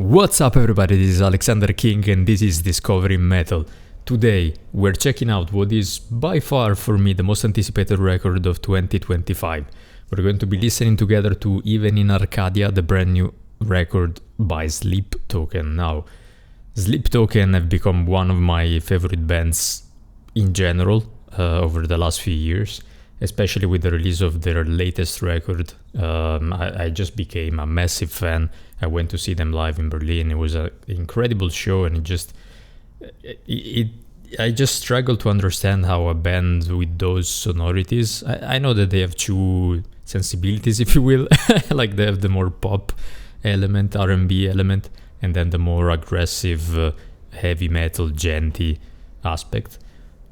What's up everybody, this is Alexander King and this is Discovering Metal. Today we're checking out what is by far for me the most anticipated record of 2025. We're going to be listening together to Even In Arcadia, the brand new record by Sleep Token. Now, Sleep Token have become one of my favorite bands in general over the last few years, especially with the release of their latest record. I just became a massive fan. I went to see them live in Berlin. It was an incredible show, and I just struggle to understand how a band with those sonorities, I know that they have two sensibilities, if you will, like they have the more pop element, R&B element, and then the more aggressive heavy metal, genty aspect,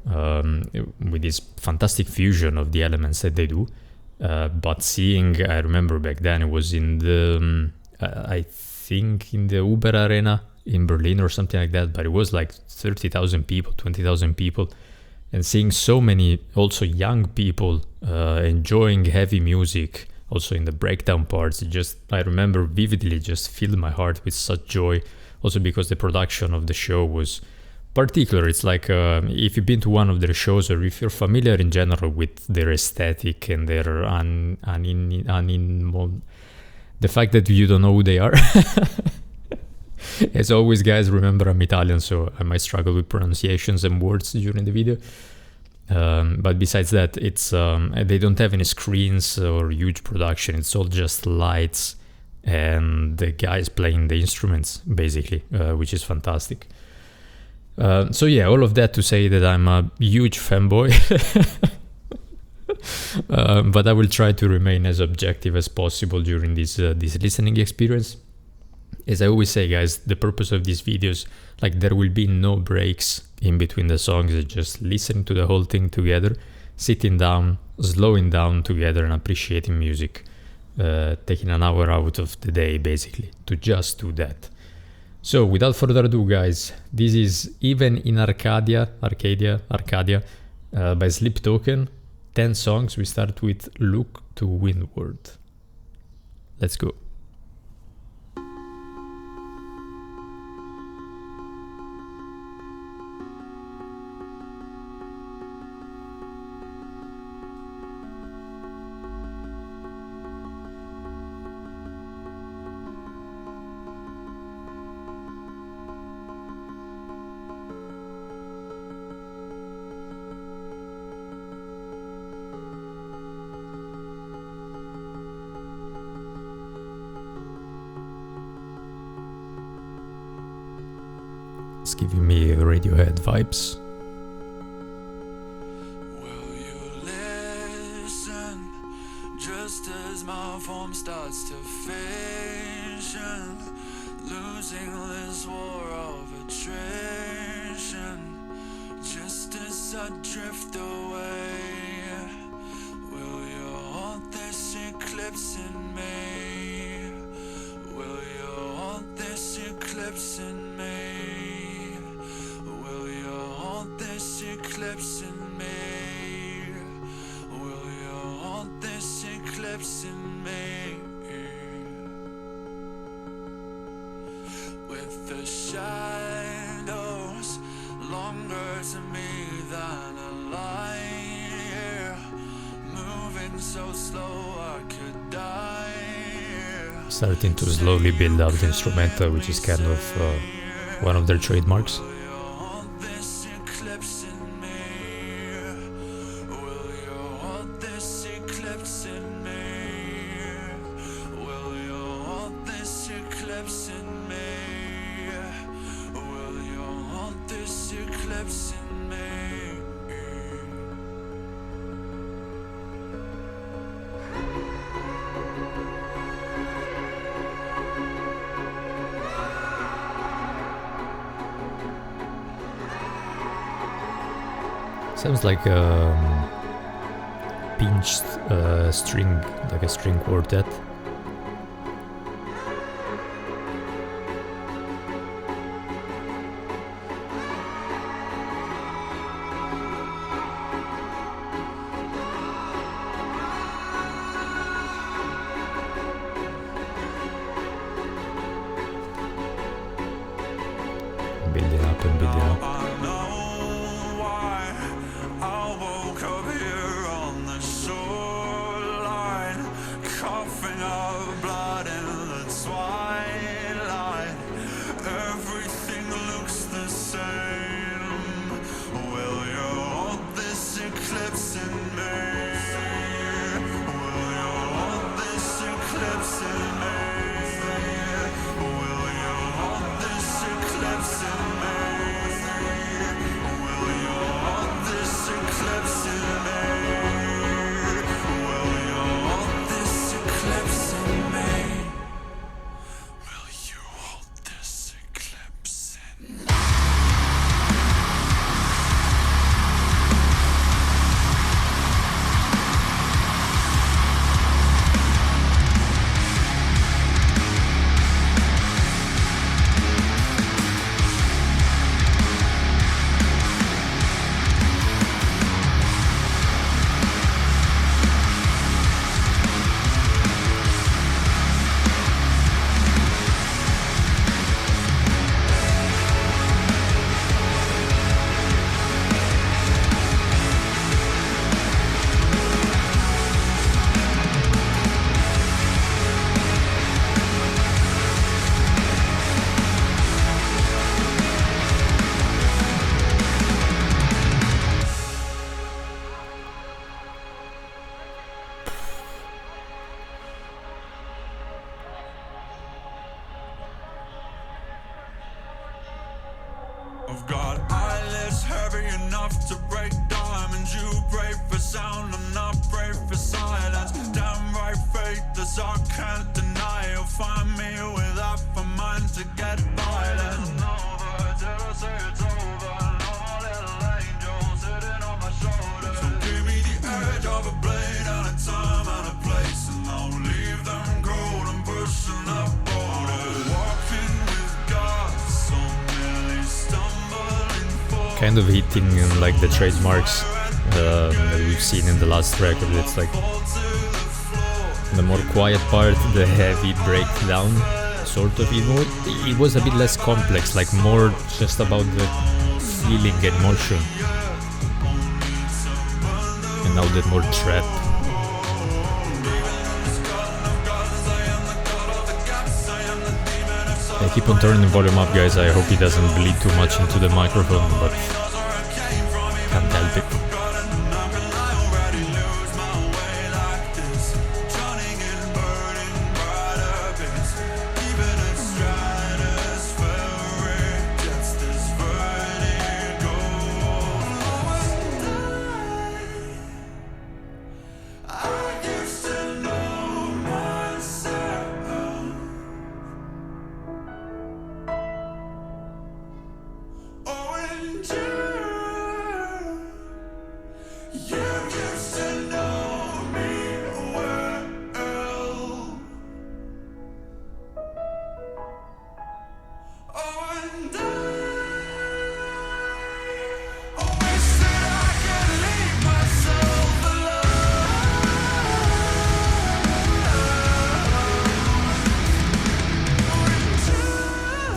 with this fantastic fusion of the elements that they do. But seeing, I remember back then it was in the, I think in the Uber Arena in Berlin or something like that, but it was like 30,000 people, 20,000 people, and seeing so many also young people enjoying heavy music, also in the breakdown parts, I remember vividly just filled my heart with such joy, also because the production of the show was particular. It's like if you've been to one of their shows, or if you're familiar in general with their aesthetic and their the fact that you don't know who they are. As always, guys, remember I'm Italian, so I might struggle with pronunciations and words during the video. But besides that, it's they don't have any screens or huge production. It's all just lights and the guys playing the instruments, basically, which is fantastic. So yeah, all of that to say that I'm a huge fanboy. But I will try to remain as objective as possible during this listening experience. As I always say, guys, the purpose of these videos, like, there will be no breaks in between the songs. Just listening to the whole thing together, sitting down, slowing down together, and appreciating music. Taking an hour out of the day, basically, to just do that. So, without further ado, guys, this is Even in Arcadia by Sleep Token. 10 songs. We start with Look to Windward. Let's go. It's giving me Radiohead vibes. Will you listen just as my form starts to fission, losing this war of attrition, just as I drift away? Will you haunt this eclipse in me? Will you haunt this eclipse in me? Eclipse in me? Will you haunt this eclipse in me? With the shadows longer to me than a light, moving so slow I could die. Starting to slowly build up the instrumental, which is kind of one of their trademarks. Sounds like a pinched string, like a string quartet. Building up and building up. I know why I woke up here on the shoreline, coughing up blood in the twilight. Everything looks the same. Will you hold this eclipse in me? Will you hold this eclipse in me? Will you hold this eclipse in me? Will you hold this eclipse in me? Will you hold this eclipse in me? Will you hold this eclipse in me? I've got eyelids heavy enough to break diamonds. You brave for sound, I'm not brave for silence. Damn right, fate, this I can't deny. You'll find me with half a mind to get violent. It's over till I say it's over. No more little angel sitting on my shoulder. So give me the edge of a blade and a time and a place, and I'll leave them cold and pushing up borders. Walking with God, so many stumbling for. Kind of hitting like the trademarks that we've seen in the last record. It's like the more quiet part, the heavy breakdown, sort of. It was a bit less complex, like more just about the feeling and emotion. And now that more trap. I keep on turning the volume up, guys. I hope it doesn't bleed too much into the microphone, but can't help it.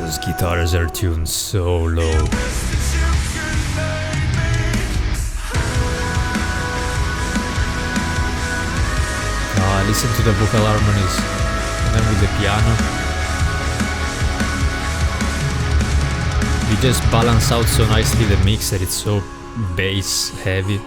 Those guitars are tuned so low. Listen to the vocal harmonies, and then with the piano. They just balance out so nicely the mix that it's so bass heavy.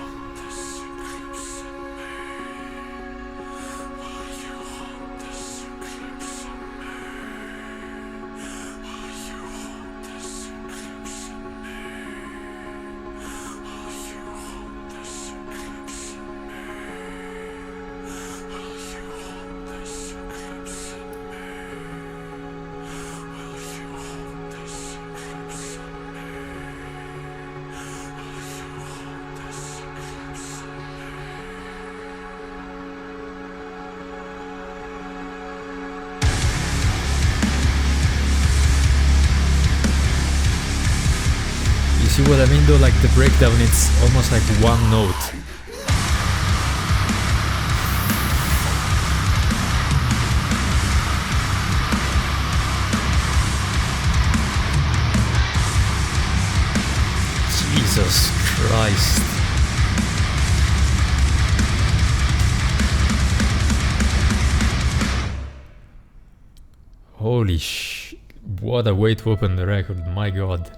See what I mean though? Like the breakdown, it's almost like one note. Jesus Christ. Holy sh... What a way to open the record, my god.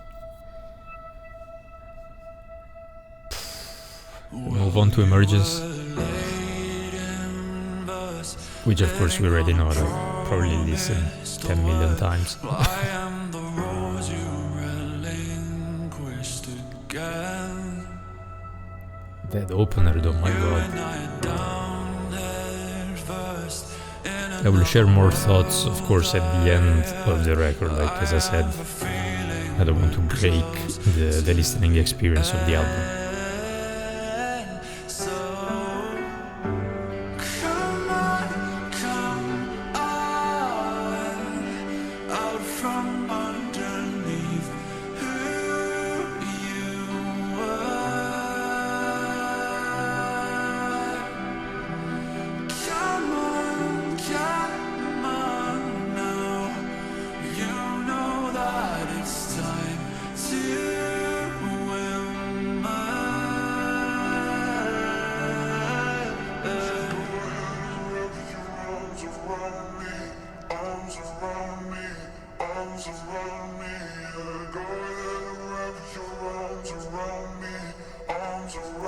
Move on to Emergence. Which of course we already know, like, probably listened 10 million times. That opener though, my god. I will share more thoughts, of course, at the end of the record. Like, as I said, I don't want to break the listening experience of the album.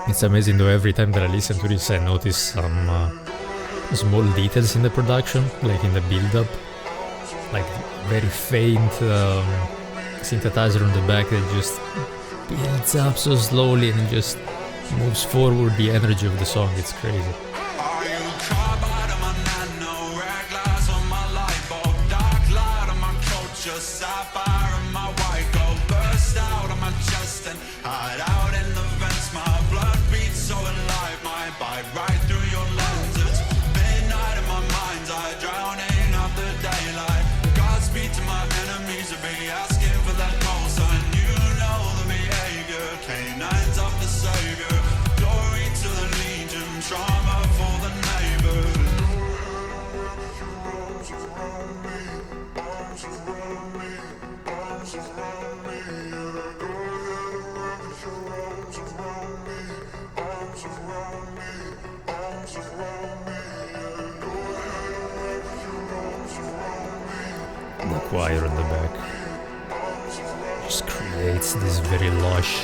It's amazing though, every time that I listen to this I notice some small details in the production, like in the build-up, like very faint synthesizer on the back that just builds up so slowly and just moves forward the energy of the song. It's crazy. The choir on the back just creates this very lush.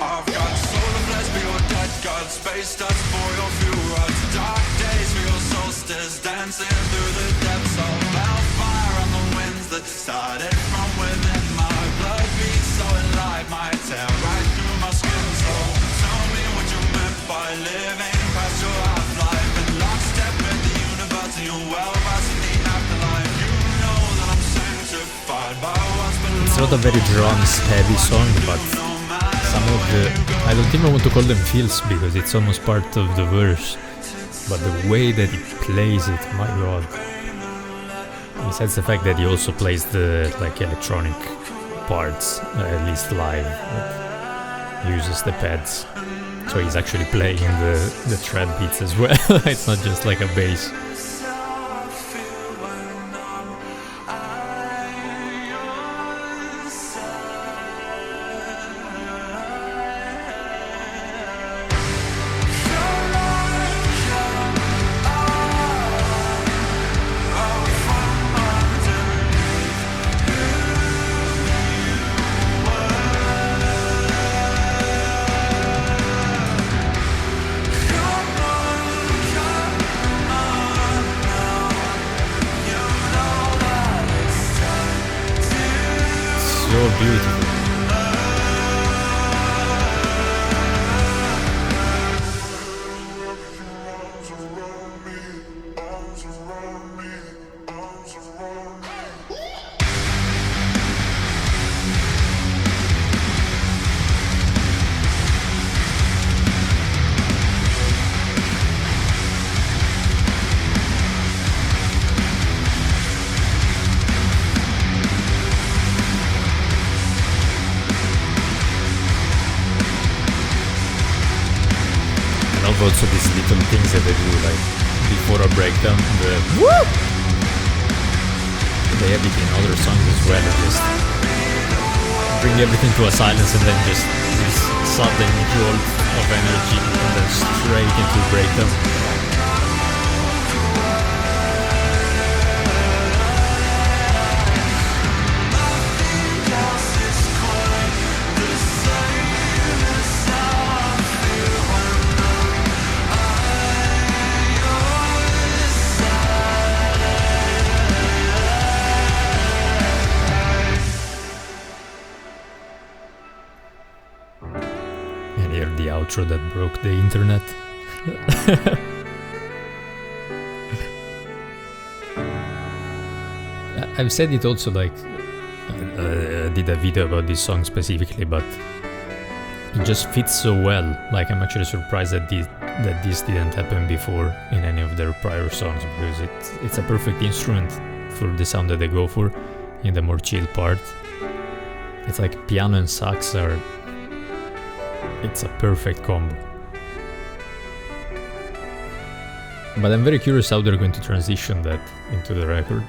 I've got solar flares for your dead god, space dust for your fuel rods, dark days for your solstice, dancing through the depths of hellfire on the winds that started from within. My blood beats so alive, my tear right through my skin. So tell me what you meant by living past your half-life, in lockstep with the universe and your well-versed in the afterlife. You know that I'm sanctified by what's below. It's not a very drums-heavy song, but some of the... I don't even want to call them fills because it's almost part of the verse, but the way that he plays it, my god. Besides the fact that he also plays the like electronic parts, at least live, uses the pads, so he's actually playing the trap beats as well. It's not just like a bass. So beautiful. Also these little things that they do, like before a breakdown, they have it in other songs as well. Just bring everything to a silence and then just this sudden jolt of energy and then straight into breakdown. The outro that broke the internet. I've said it also, like I did a video about this song specifically, but it just fits so well. Like I'm actually surprised that this didn't happen before in any of their prior songs, because it's a perfect instrument for the sound that they go for in the more chill part. It's like piano and sax are. It's a perfect combo. But I'm very curious how they're going to transition that into the record.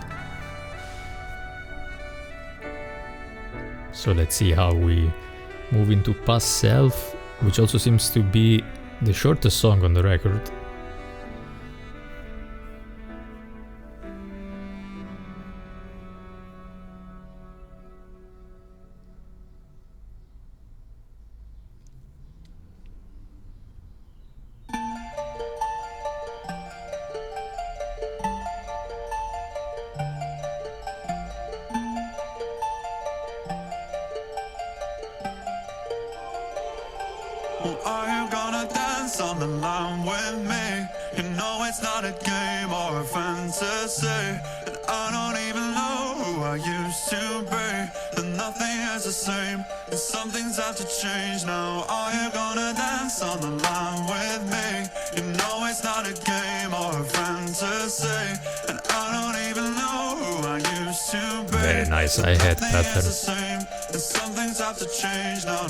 So let's see how we move into Past Self, which also seems to be the shortest song on the record. Are you gonna dance on the line with me? You know it's not a game or a fantasy, and I don't even know who I used to be. And nothing is the same, and some things have to change now. Are you gonna dance on the line with me? You know it's not a game or a fantasy, and I don't even know who I used to be. Very nice hi-hat pattern. And some things have to change now,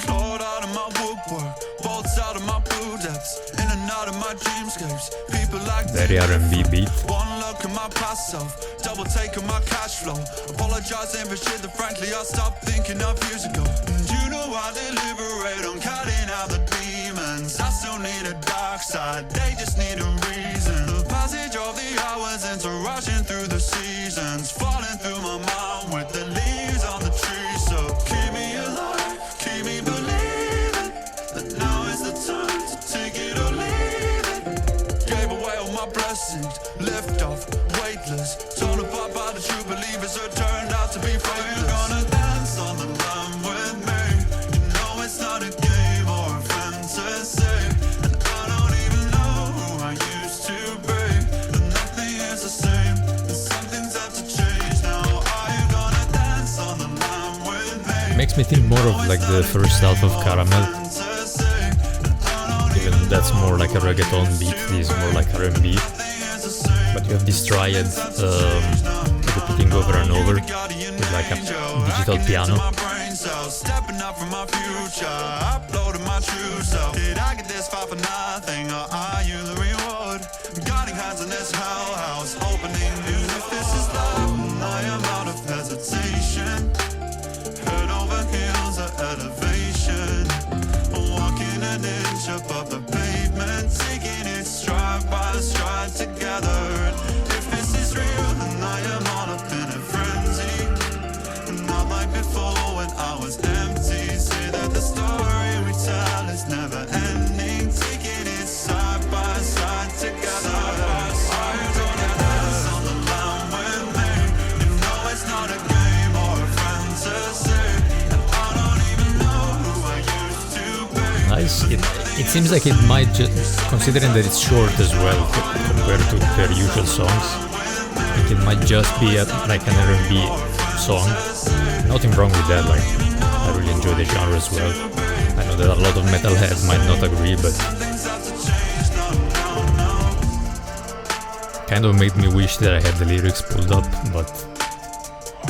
Clawed out of my woodwork, bolts out of my blue depths, in and out of my dreamscapes. People like very R&B beat. One look at my past self, double take on my cash flow. Apologizing for shit that frankly I stopped thinking of years ago. And you know I deliberate on cutting out the demons. I still need a dark side, they just need a reason. The passage of the hours into rushing through the seasons, falling through my mind with the leaves on the tree. So keep me alive, keep me believing that now is the time to take it or leave it. Gave away all my blessings, left off weightless, torn apart by the true believers who turned out to be faithless. You're gonna dance on the line with me. You know it's not a game or a fantasy, and I don't even know who I used to be. And nothing is the same, and some things have to change now. Are you gonna dance on the line with me? Makes me think more of like the first half of Caramel. Even that's more like a reggaeton beat, this is more like R&B. But you have this triad repeating over and over with like a digital piano. Stepping up from my future, uploading my true self. Did I get this far for nothing, or are you the reward? Guiding hands in this hell house, opening new. If this is love, I am out of hesitation. Head over heels of elevation, walking an inch above the pavement, taking it stride by stride together. If this is real, then I am all up in a frenzy. Not like before when I was empty. Say that the story we tell is never ending, taking it side by side together. Are you gonna dance on the line with me? You know it's not a game or a fantasy, and I don't even know who I used to be. Nice. It seems like it might just, considering that it's short as well compared to their usual songs, I think it might just be like an R&B song. Nothing wrong with that, like I really enjoy the genre as well. I know that a lot of metalheads might not agree, but kind of made me wish that I had the lyrics pulled up. But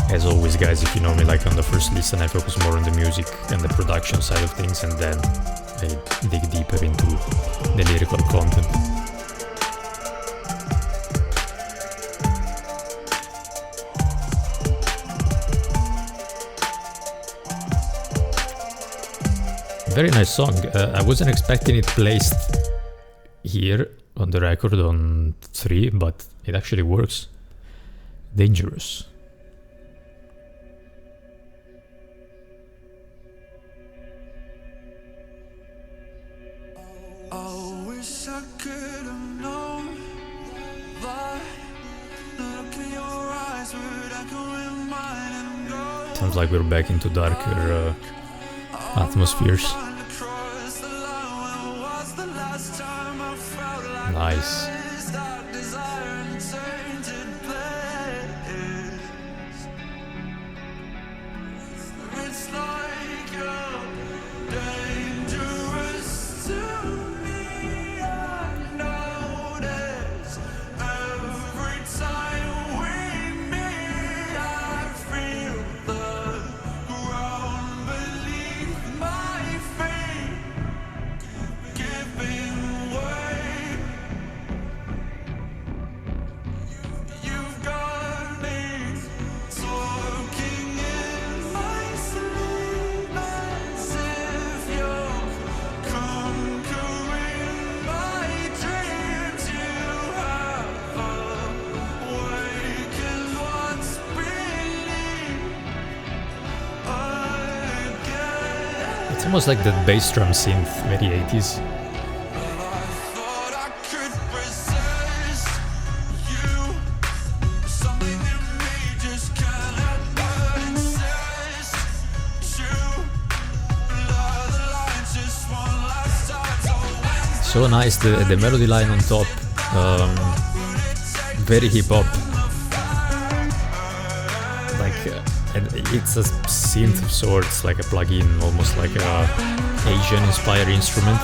as always, guys, if you know me, like on the first listen I focus more on the music and the production side of things, and then I dig deeper into the lyrical content. Very nice song. I wasn't expecting it placed here on the record on 3, but it actually works. Dangerous. I wish I could have known that look in your eyes would echo in mine and go. Sounds like we're back into darker atmospheres. Nice. It's almost like that bass drum synth, very 80s. So nice, the melody line on top, very hip hop. Like, and it's a synth of sorts, like a plug-in, almost like a Asian-inspired instrument.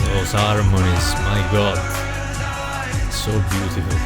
Those harmonies, my god, so beautiful.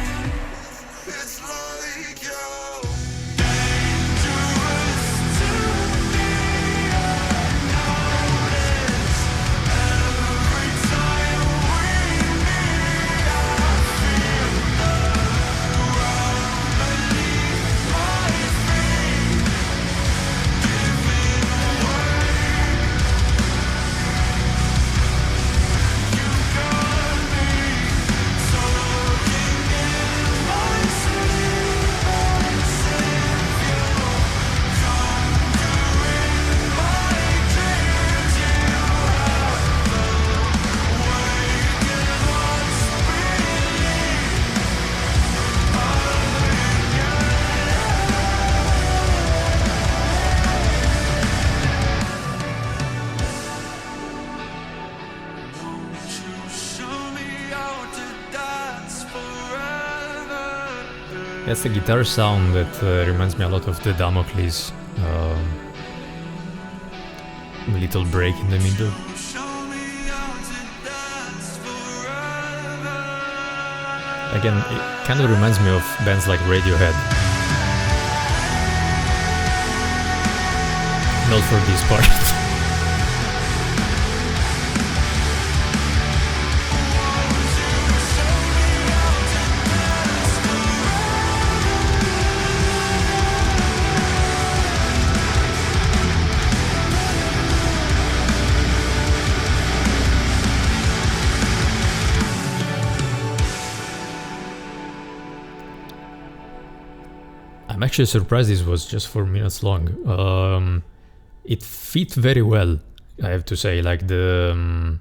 That's the guitar sound that reminds me a lot of the Damocles. Little break in the middle. Again, it kind of reminds me of bands like Radiohead. Not for this part. I'm actually surprised this was just 4 minutes long. It fit very well, I have to say, like the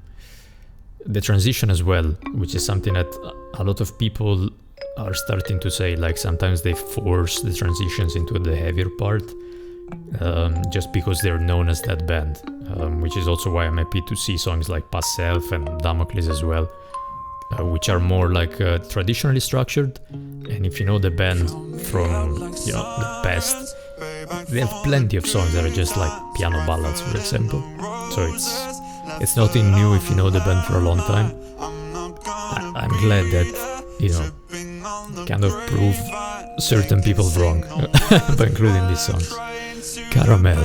transition as well, which is something that a lot of people are starting to say, like sometimes they force the transitions into the heavier part just because they're known as that band, which is also why I'm happy to see songs like Past Self and Damocles as well, which are more like traditionally structured. And if you know the band from the past, they have plenty of songs that are just like piano ballads, for example. So it's nothing new if you know the band for a long time. I'm glad that kind of prove certain people wrong by including these songs. Caramel.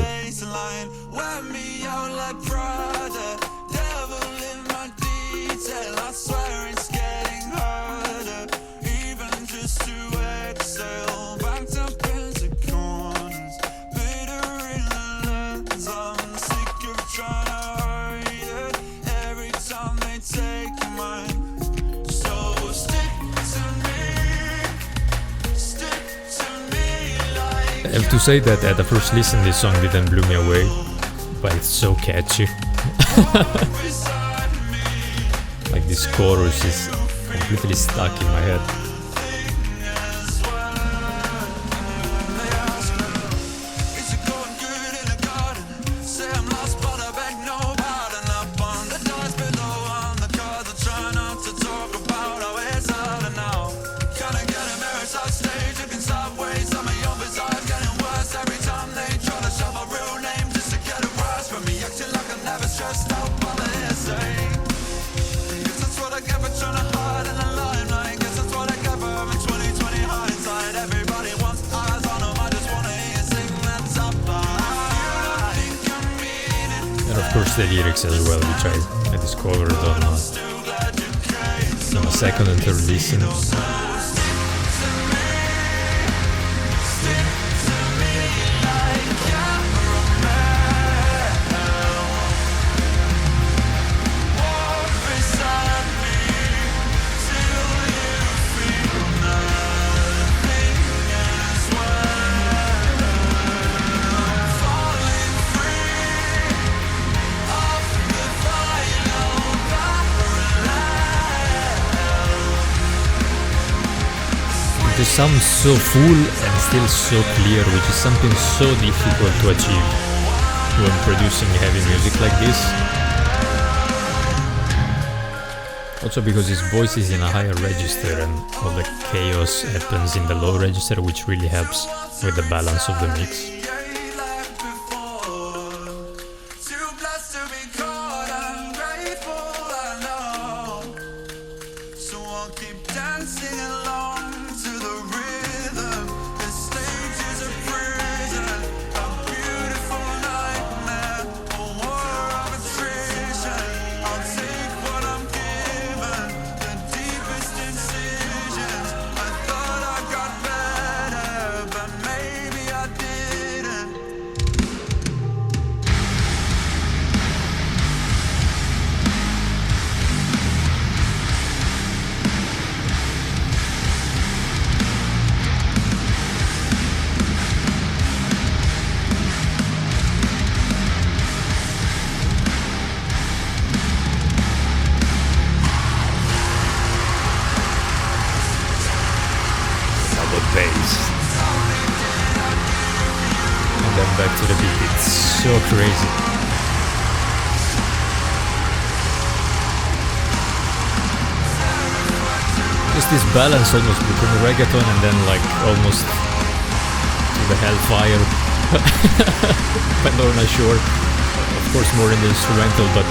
Wear me out like pride. I have to say that at the first listen this song didn't blow me away, but it's so catchy. Like this chorus is completely stuck in my head. Of course the lyrics as well, which I discovered on a second and third listen. It sounds so full and still so clear, which is something so difficult to achieve when producing heavy music like this. Also because his voice is in a higher register and all the chaos happens in the low register, which really helps with the balance of the mix. Back to the beat, it's so crazy. Just this balance almost between reggaeton and then like almost to the hellfire. Pendulum Ashore, of course more in the instrumental, but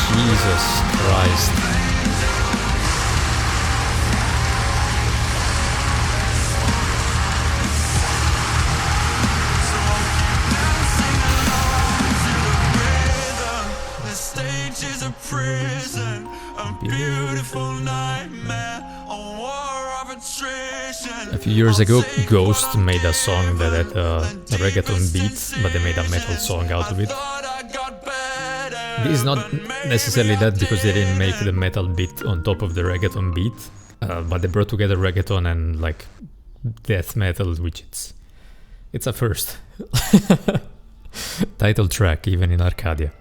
Jesus Christ. A few years ago, Ghost made a song that had a reggaeton beat, but they made a metal song out of it. This is not necessarily that because they didn't make the metal beat on top of the reggaeton beat, but they brought together reggaeton and like death metal, which it's a first. Title track, even in Arcadia.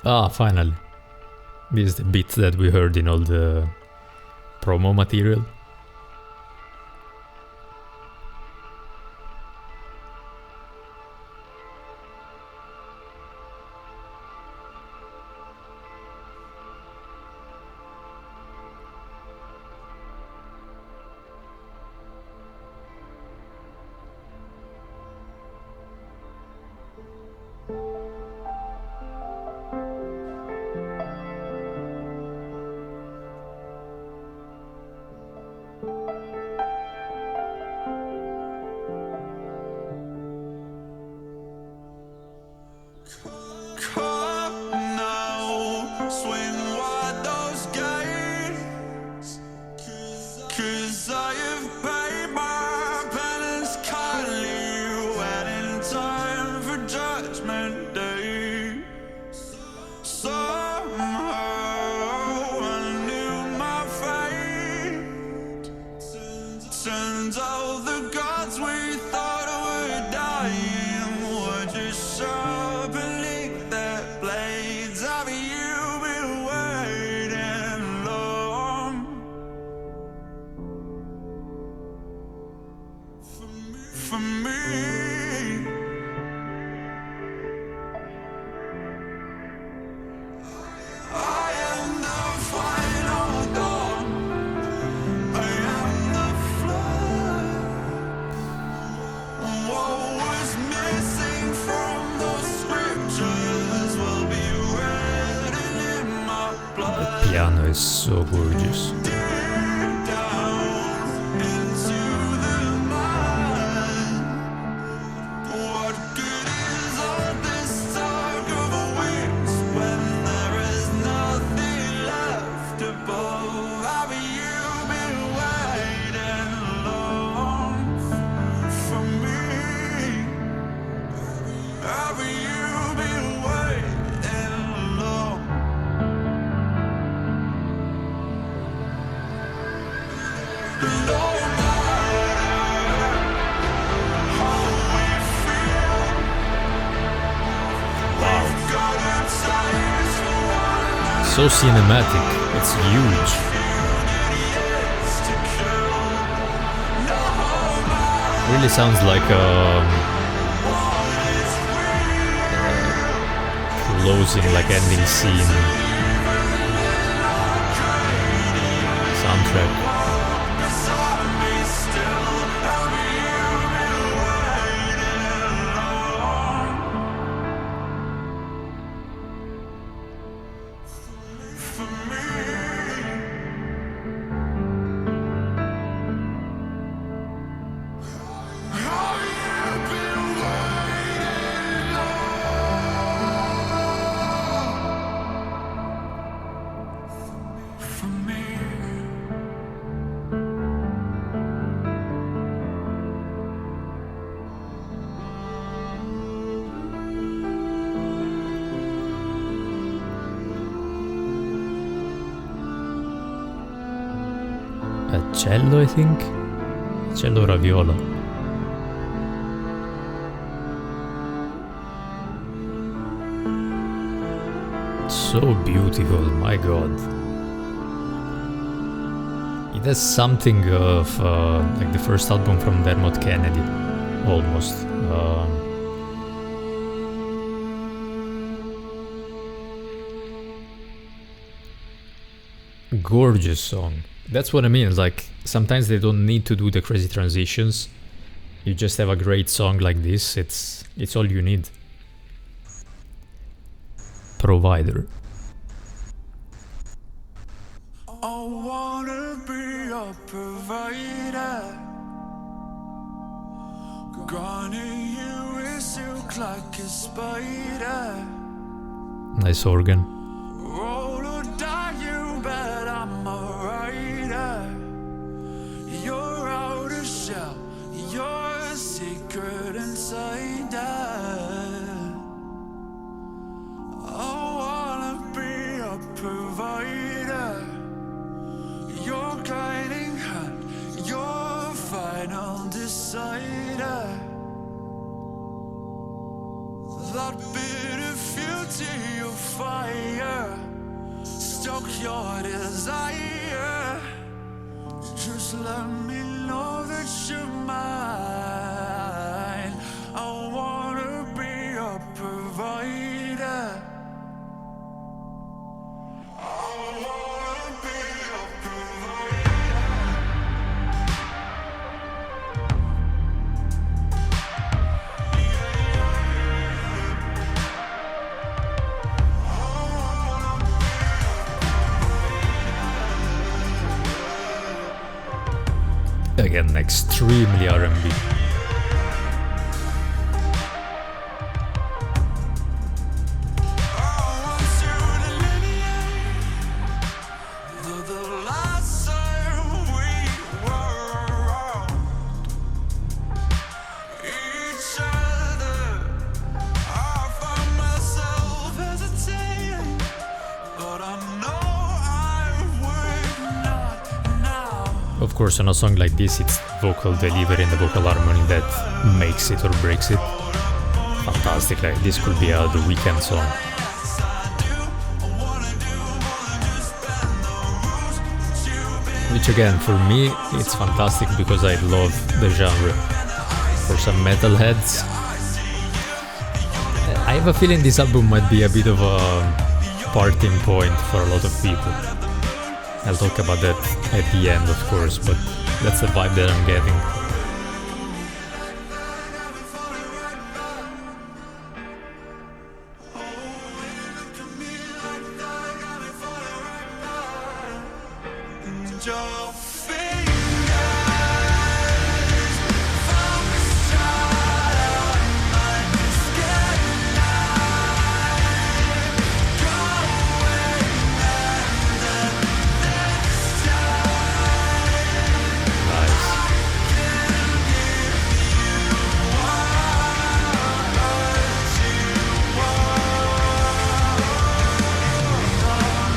Ah, finally. This is the beat that we heard in all the promo material. The piano is so gorgeous. So cinematic, it's huge. Really sounds like a closing, like ending scene soundtrack. A cello, I think? Cello or a viola? So beautiful, my god. It has something of like the first album from Dermot Kennedy, almost. Gorgeous song. That's what I mean. Like sometimes they don't need to do the crazy transitions. You just have a great song like this. It's all you need. Provider. I wanna be a provider. Gonna you is silk like a spider. Nice organ. Roll or die, you bet I'm a rider. You're out of shell, you're a secret insider. I wanna be a provider. Your guiding hand, your final decider. That bit of future of fire, stoke your desire. Just let me know that you're mine. I wanna be a provider. Again, extremely R&B. Of course, on a song like this, it's vocal delivery and the vocal harmony that makes it or breaks it. Fantastic, like this could be a The Weeknd song. Which again, for me, it's fantastic because I love the genre. For some metalheads, I have a feeling this album might be a bit of a parting point for a lot of people. I'll talk about that at the end, of course, but that's the vibe that I'm getting. your fingers focused on my skyline, going under this time. Nice.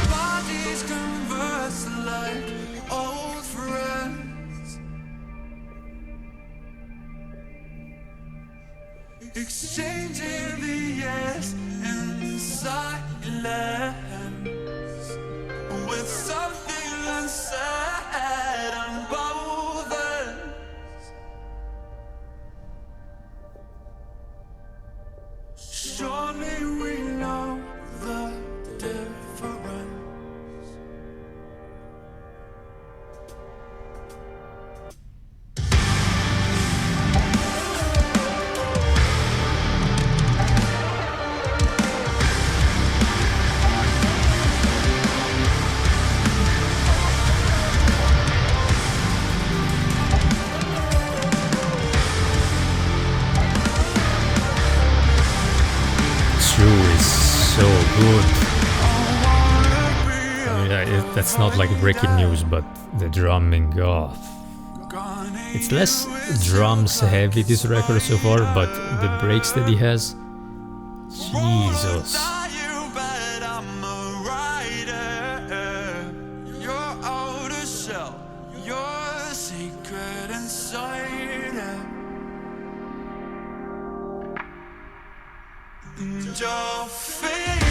Bodies converse like old friends, exchanging the yes in silence, with something unsaid on both ends. Surely we know the difference. True is so good. I mean, that's not like breaking news, but the drumming, oh. It's less drums heavy this record so far, but the breaks that he has, Jesus. Your fingers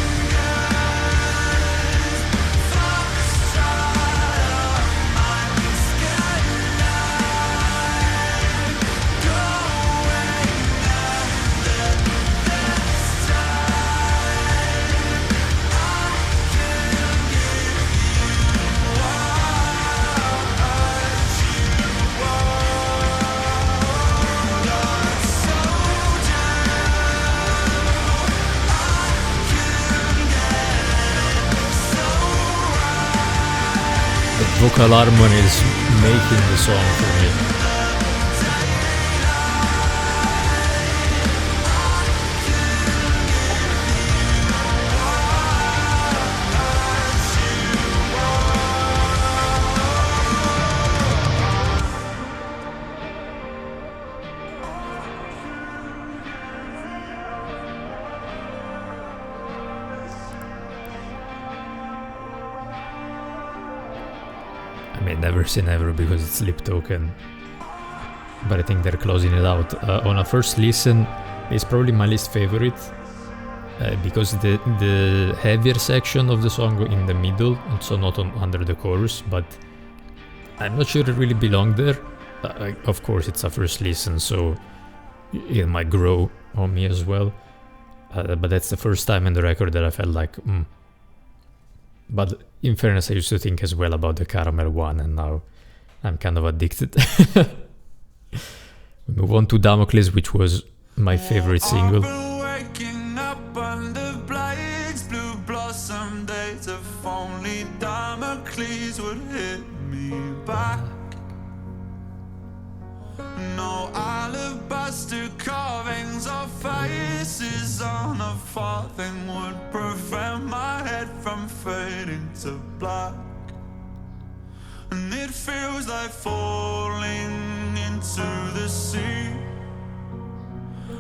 focused on my skyline, going under this time. I can give you what you want. You're a soldier. The vocal harmony is making the song for me. I mean, never say never because it's Sleep Token, but I think they're closing it out. On a first listen, it's probably my least favorite because the heavier section of the song in the middle, and so not under the chorus, but I'm not sure it really belonged there. Of course, it's a first listen, so it might grow on me as well. But that's the first time in the record that I felt like, But in fairness, I used to think as well about the Caramel one, and now I'm kind of addicted. We move on to Damocles, which was my favorite single. I've been waking up under blades, blue blossom days. If only Damocles would hit me back. No alabaster carvings or faces on a farthing would prevent my head from fading to black. And it feels like falling into the sea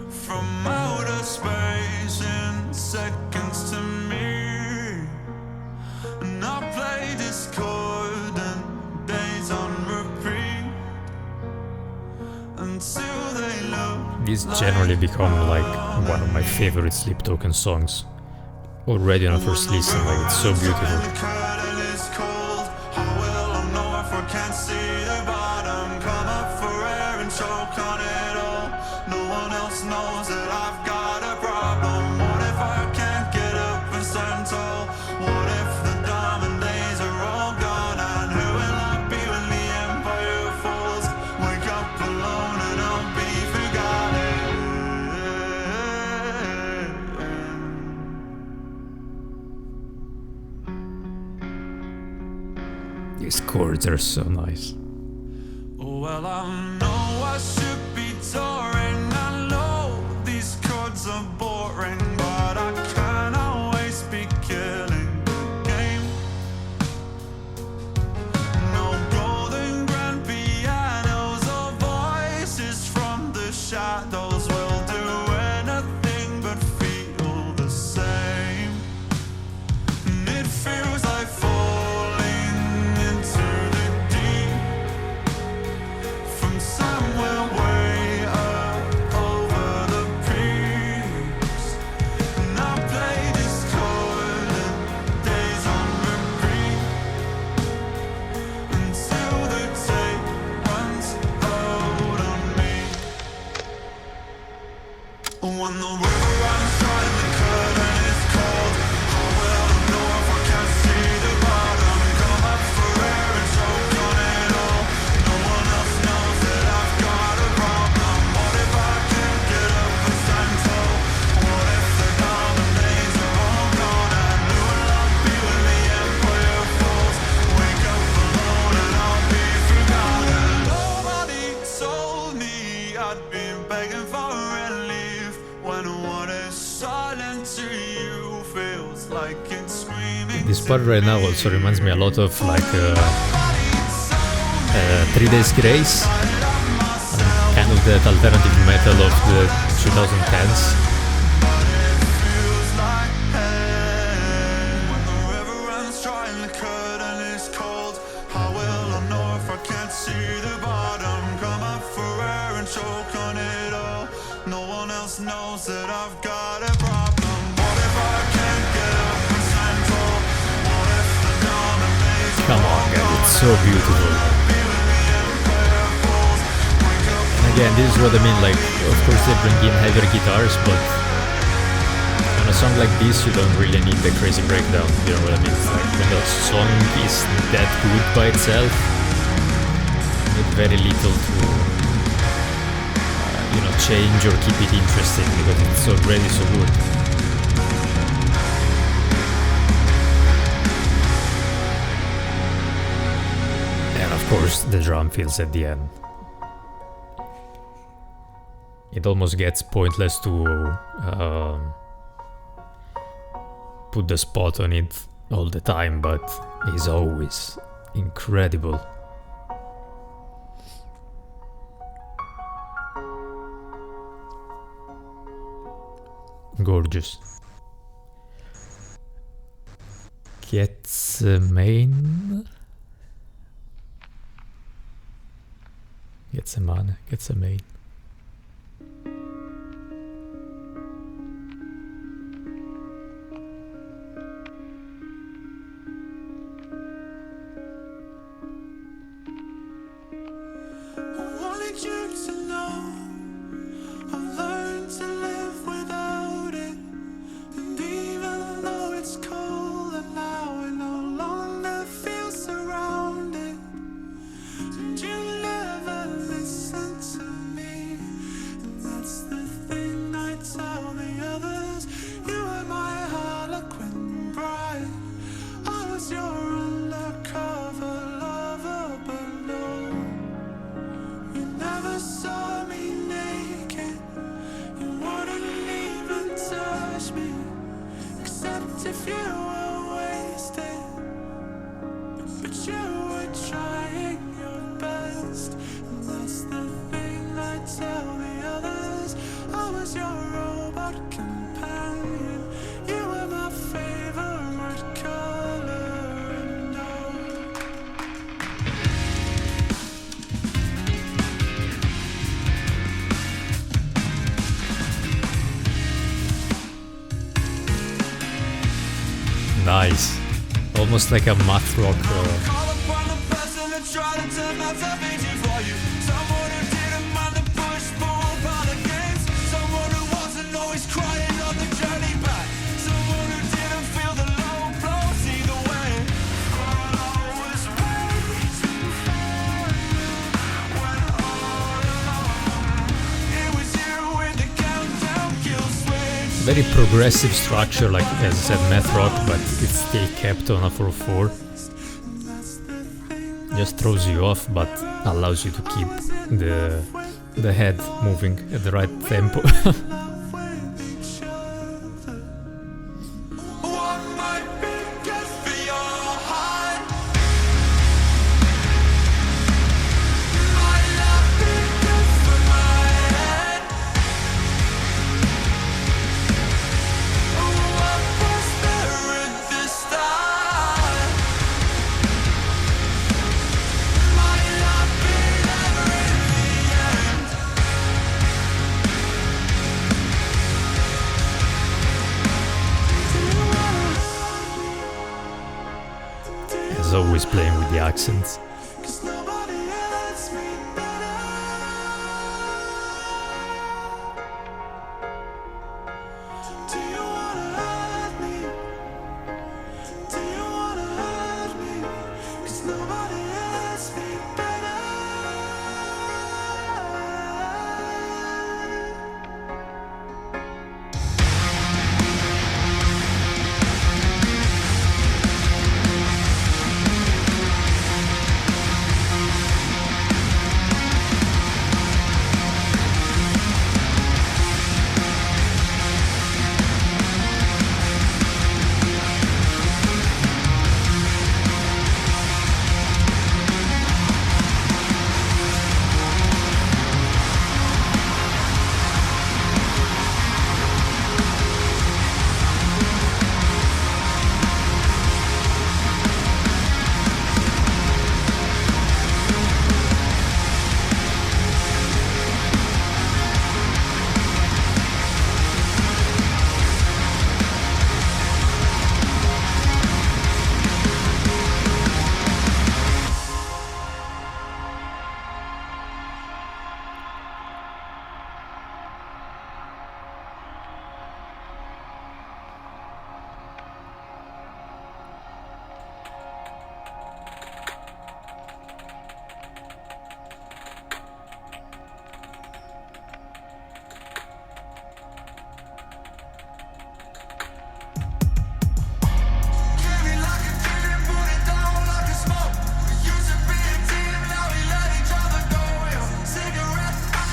from outer space in seconds to me. And I play discordant days on repeat until they look. These generally become like one of my favorite Sleep Token songs. Already on a first listen, like it's so beautiful. Can't see the bottom, come up for air and choke on it all. No one else knows that I've got a problem. What if I can't get up and stand tall? What if the diamond days are all gone? And who will I be when the empire falls? Wake up alone and I'll be forgotten. These chords are so nice. Well, I know I should be touring. I know these chords are boring, but I can't always be killing the game. No golden grand pianos or voices from the shadows will do anything but feel the same. And it feels like falling into the deep from somewhere way up over the peaks. And I play this chord and days on repeat until the tape runs out on me. When the river runs dry and the curtain is cold, how will I know if I can't see the bottom? Come up for air and choke on it all. No one else knows that I've got a problem. What if I can't get up and stand tall? What if the diamond days are all gone? I knew I'd be when the empire falls. Wake up alone and I'll be forgotten. Nobody told me I'd be begging for relief when what is silent to you feels like it's screaming. This part right now also reminds me a lot of like 3 Days Grace, kind of that alternative metal of the 2010s. Feels like pain when the river runs dry and the curtain is cold. How will I know if I can't see the bottom? Come up for air and choke on it all. No one else knows that I've got a problem. What if I can't get up and stand tall? What if the diamond days are Come on, guys, it's so beautiful. be when the empire falls? Wake up And again, this is what I mean, like, of course they bring in heavier guitars, but on a song like this, you don't really need the crazy breakdown, you know what I mean? It's like, when the song is that good by itself, you need very little to, change or keep it interesting, because it's already so good. And of course, the drum fills at the end. It almost gets pointless to put the spot on it all the time, but it's always incredible. Gorgeous. Getsemane. Getsemane. I wanted you to know I've learned to live without it. And even though it's cold and now I no longer feel surrounded, and you never listen to me, and that's the thing I tell the others. You were my harlequin bride, I was your undercover lover, but no, you never saw me naked. You wouldn't even touch me, except if you were wasted. But you were trying your best, and that's the thing I tell the others. I was your robot companion. You were my favorite color, and oh, Nice. Almost like a math rock. call upon the person that tried to turn my salvation for you. Someone who didn't mind the push, pull by the games. Someone who wasn't always crying on the journey back. Someone who didn't feel the low blows either way. But I was waiting for you when all along it was you with the countdown kill switch. Very progressive structure, like as I said, math rock, but it's still kept on a 4/4. That's the thing just throws you off, but allows you to keep the head moving at the right tempo. Always playing with the accents.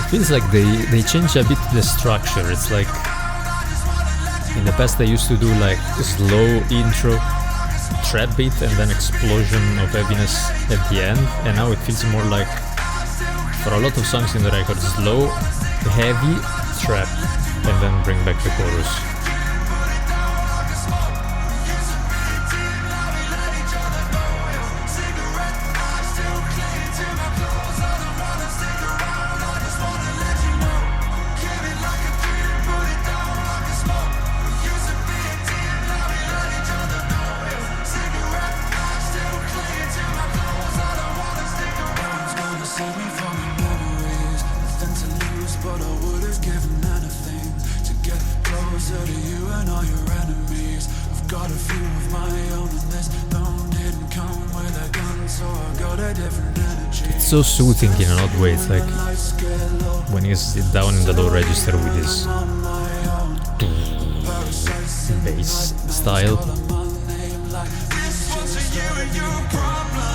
Feels like they change a bit the structure. It's like in the past they used to do like a slow intro, trap beat, and then explosion of heaviness at the end, and now it feels more like, for a lot of songs in the record, slow, heavy, trap, and then bring back the chorus. It's so soothing in an odd way. It's like when you sit down in the low register with this bass style,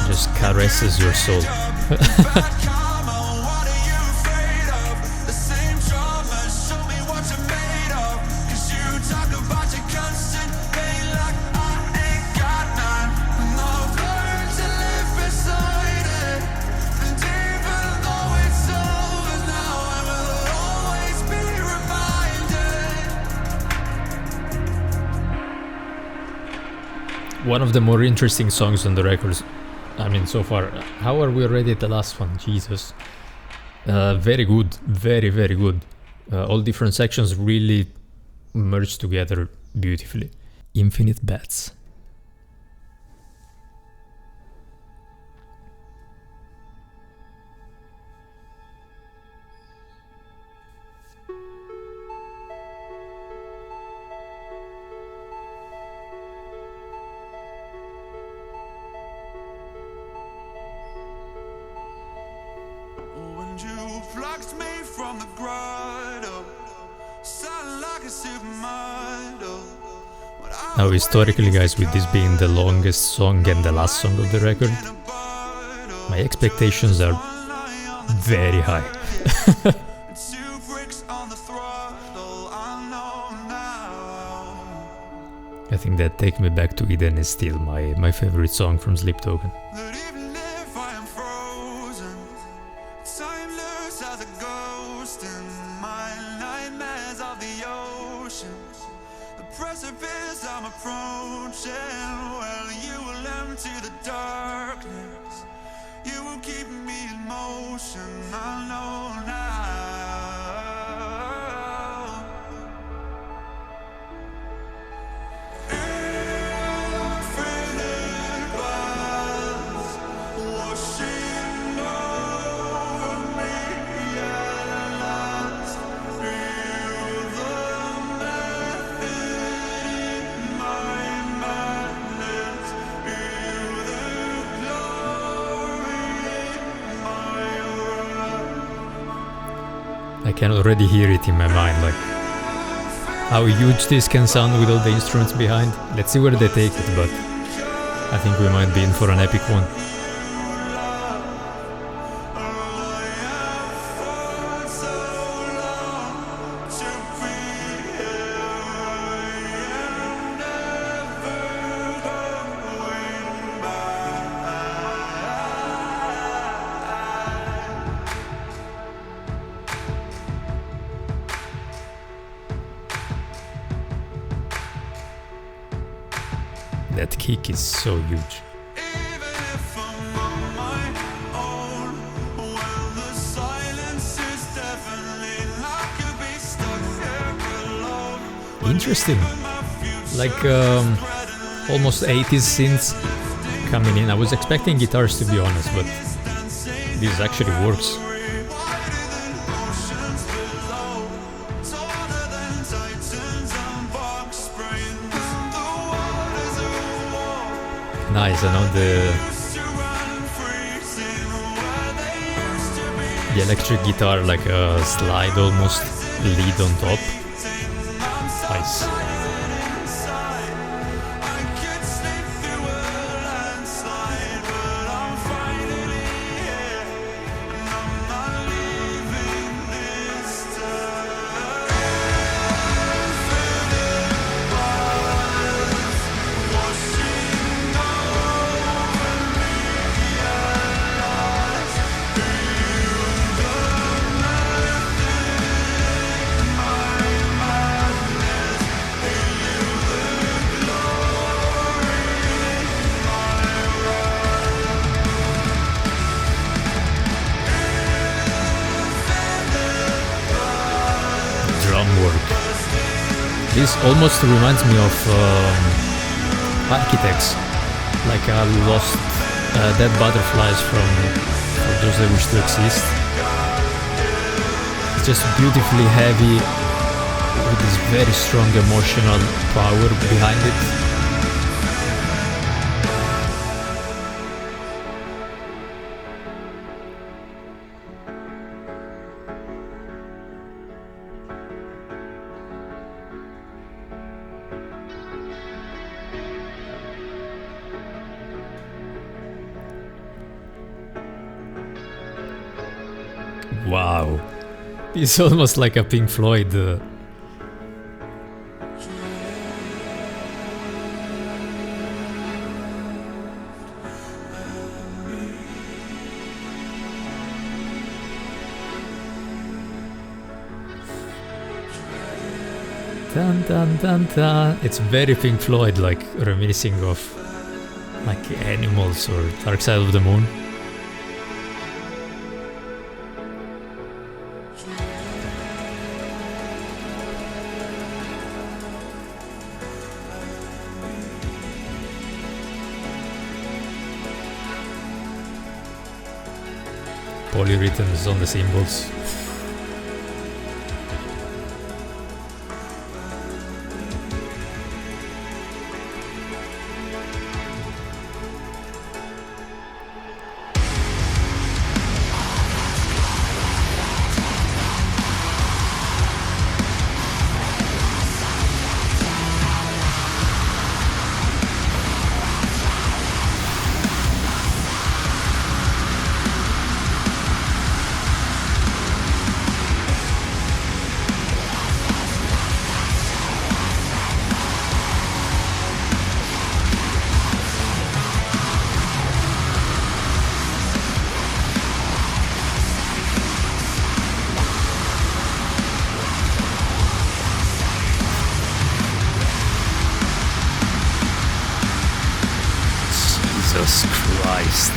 just caresses your soul. One of the more interesting songs on the records, I mean, so far. How are we already at the last one? Jesus. Very good, very, very good. All different sections really merge together beautifully. Infinite Bats. Now, historically, guys, with this being the longest song and the last song of the record, My expectations are very high. Two bricks on the throttle, I know now. I think that Take Me Back to Eden is still my favorite song from Sleep Token. That even if I am frozen, timeless as a ghost in my nightmares of the ocean. The precipice I'm approaching, well, you will empty the darkness. You will keep me in motion, I know now. Infinite clouds washing over me at last. Feel the method in my madness. Feel the glory in my wrath. I can already hear it in my mind, like how huge this can sound with all the instruments behind. Let's see where they take it, but I think we might be in for an epic one. That kick is so huge. Even if I'm on my own, well, the silence is deafening. I could be stuck here alone. Interesting. Like almost 80s synths coming in. I was expecting guitars, to be honest, but this actually works. Nice, I know the electric guitar, like a slide almost lead on top. Nice. This almost reminds me of Architects, like Lost Dead Butterflies from For Those That Wish to Exist. It's just beautifully heavy with this very strong emotional power behind it. Wow, it's almost like a Pink Floyd. Dun, dun, dun, dun. It's very Pink Floyd, like reminiscing of like Animals or Dark Side of the Moon. Polyrhythms on the cymbals. Christ.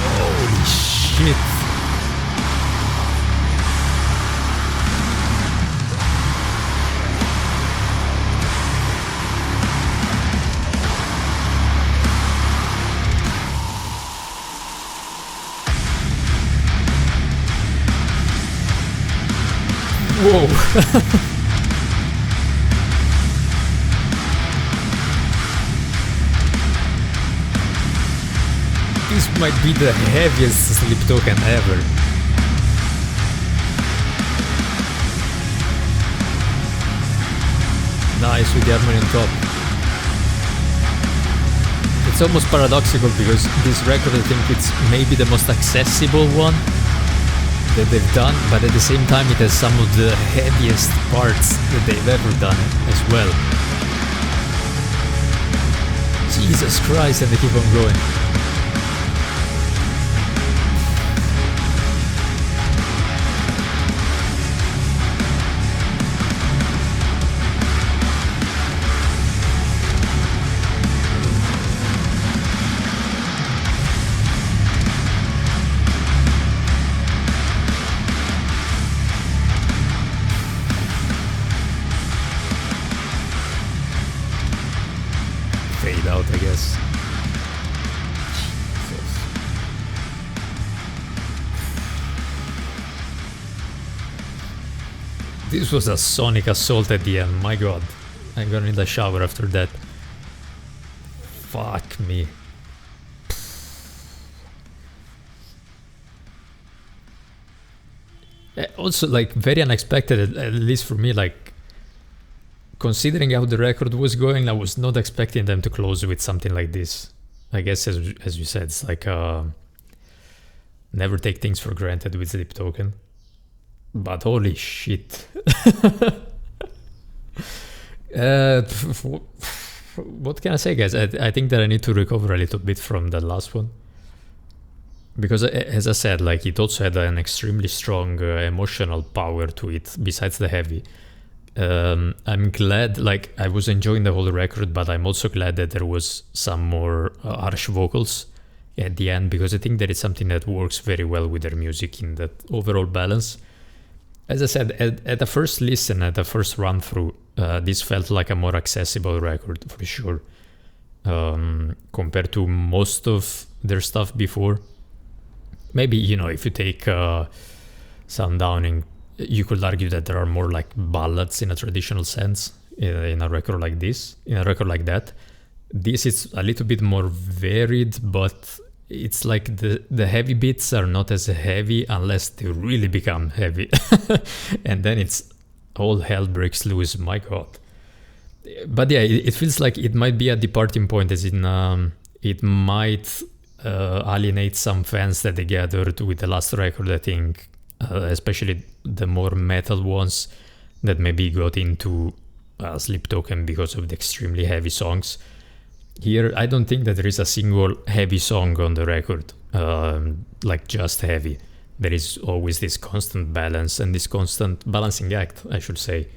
Holy shit. Whoa. This might be the heaviest sleep token ever. Nice with the harmony on top. It's almost paradoxical because this record, I think it's maybe the most accessible one that they've done, but at the same time it has some of the heaviest parts that they've ever done as well. Jesus Christ, and they keep on going. Fade out, I guess. Jesus. This was a sonic assault at the end, my god. I'm gonna need a shower after that. Fuck me. Also, like, very unexpected, at least for me, like, considering how the record was going, I was not expecting them to close with something like this. I guess, as you said, it's like never take things for granted with Sleep Token. But holy shit. What can I say, guys? I think that I need to recover a little bit from the last one. Because, as I said, like, it also had an extremely strong emotional power to it, besides the heavy. I'm glad, like, I was enjoying the whole record, but I'm also glad that there was some more harsh vocals at the end, because I think that it's something that works very well with their music in that overall balance. As I said, at the first listen, at the first run through, this felt like a more accessible record for sure, compared to most of their stuff before. Maybe, you know, if you take Sundowning, you could argue that there are more like ballads in a traditional sense in a record like this, in a record like that. This is a little bit more varied, but it's like the heavy bits are not as heavy unless they really become heavy. And then it's all hell breaks loose, my god. But yeah, it feels like it might be a departing point, as in it might alienate some fans that they gathered with the last record, I think. Especially the more metal ones that maybe got into Sleep Token because of the extremely heavy songs. Here, I don't think that there is a single heavy song on the record, like just heavy. There is always this constant balance and this constant balancing act, I should say,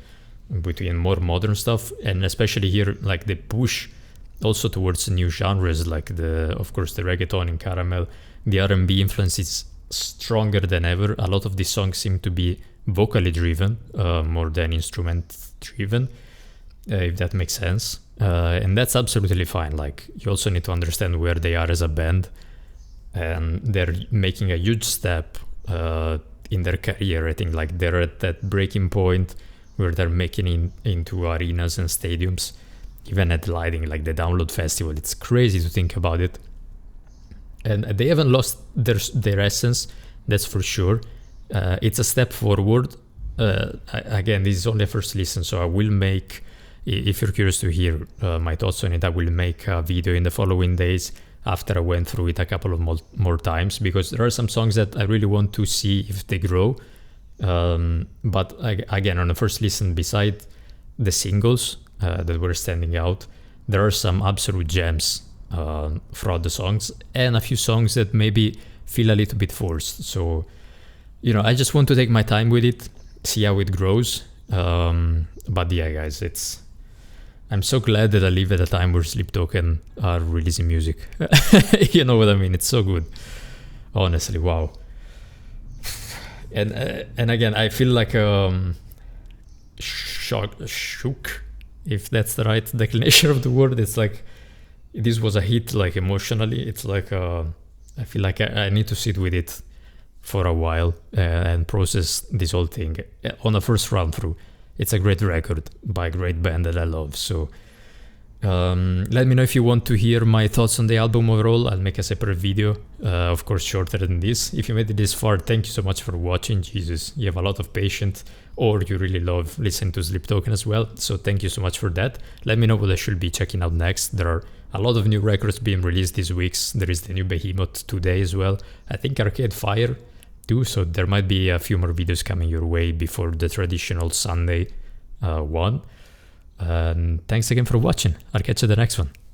between more modern stuff, and especially here, like, the push also towards new genres, like of course the reggaeton in Caramel. The R&B influence is stronger than ever. A lot of these songs seem to be vocally driven more than instrument driven, if that makes sense, and that's absolutely fine. Like, you also need to understand where they are as a band, and they're making a huge step in their career. I think, like, they're at that breaking point where they're making into arenas and stadiums, even at lighting, like the Download Festival. It's crazy to think about it. And they haven't lost their essence, that's for sure. It's a step forward. Again, this is only a first listen, so I will make, if you're curious to hear my thoughts on it, I will make a video in the following days after I went through it a couple of more times, because there are some songs that I really want to see if they grow. But again, on the first listen, beside the singles that were standing out, there are some absolute gems throughout the songs, and a few songs that maybe feel a little bit forced. So, you know, I just want to take my time with it, see how it grows. But yeah, guys, I'm so glad that I live at a time where Sleep Token are releasing music. You know what I mean? It's so good. Honestly, wow. And again, I feel like shook, if that's the right declination of the word. It's like this was a hit, like emotionally. It's like I feel like I need to sit with it for a while and process this whole thing on a first run through. It's a great record by a great band that I love. So let me know if you want to hear my thoughts on the album overall. I'll make a separate video, of course shorter than this. If you made it this far, thank you so much for watching. Jesus, you have a lot of patience, or you really love listening to Sleep Token as well. So thank you so much for that. Let me know what I should be checking out next. There are a lot of new records being released these weeks. There is the new Behemoth today as well. I think Arcade Fire too, so there might be a few more videos coming your way before the traditional Sunday one. And thanks again for watching. I'll catch you the next one.